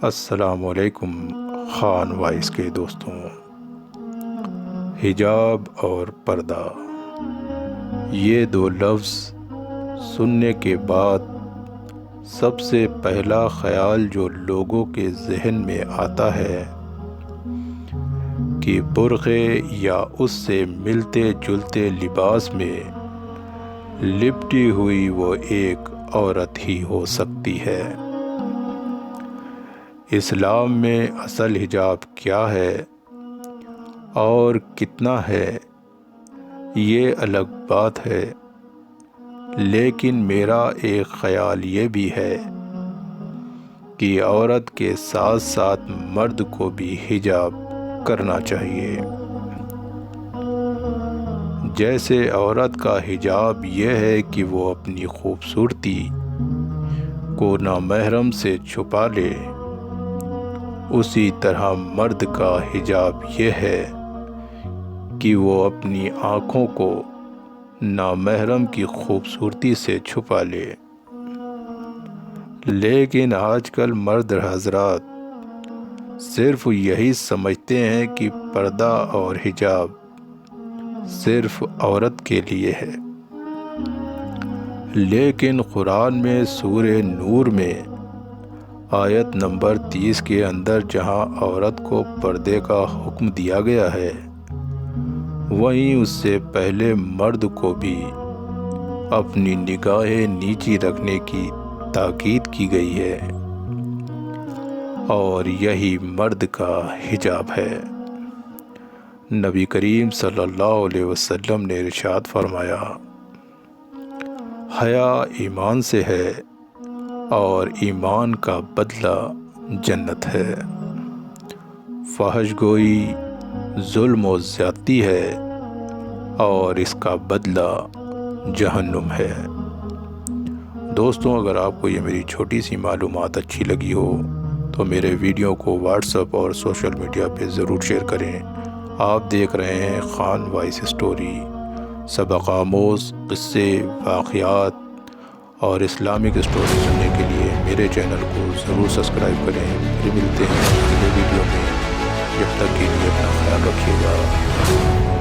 السلام علیکم خان وائس کے دوستوں۔ حجاب اور پردہ، یہ دو لفظ سننے کے بعد سب سے پہلا خیال جو لوگوں کے ذہن میں آتا ہے کہ برقعے یا اس سے ملتے جلتے لباس میں لپٹی ہوئی وہ ایک عورت ہی ہو سکتی ہے۔ اسلام میں اصل حجاب کیا ہے اور کتنا ہے یہ الگ بات ہے، لیکن میرا ایک خیال یہ بھی ہے کہ عورت کے ساتھ ساتھ مرد کو بھی حجاب کرنا چاہیے۔ جیسے عورت کا حجاب یہ ہے کہ وہ اپنی خوبصورتی کو نامحرم سے چھپا لے، اسی طرح مرد کا حجاب یہ ہے کہ وہ اپنی آنکھوں کو نامحرم کی خوبصورتی سے چھپا لے۔ لیکن آج کل مرد حضرات صرف یہی سمجھتے ہیں کہ پردہ اور حجاب صرف عورت کے لیے ہے، لیکن قرآن میں سورہ نور میں آیت نمبر 30 کے اندر جہاں عورت کو پردے کا حکم دیا گیا ہے، وہیں اس سے پہلے مرد کو بھی اپنی نگاہیں نیچی رکھنے کی تاکید کی گئی ہے، اور یہی مرد کا حجاب ہے۔ نبی کریم صلی اللہ علیہ وسلم نے ارشاد فرمایا، حیا ایمان سے ہے اور ایمان کا بدلہ جنت ہے، فحش گوئی ظلم و زیادتی ہے اور اس کا بدلہ جہنم ہے۔ دوستوں، اگر آپ کو یہ میری چھوٹی سی معلومات اچھی لگی ہو تو میرے ویڈیو کو واٹس ایپ اور سوشل میڈیا پہ ضرور شیئر کریں۔ آپ دیکھ رہے ہیں خان وائس اسٹوری، سبق آموز قصے، واقعات اور اسلامک اسٹوری سننے کے لیے میرے چینل کو ضرور سبسکرائب کریں۔ پھر ملتے ہیں اگلے ویڈیو میں، جب تک کے لیے اپنا خیال رکھیے گا۔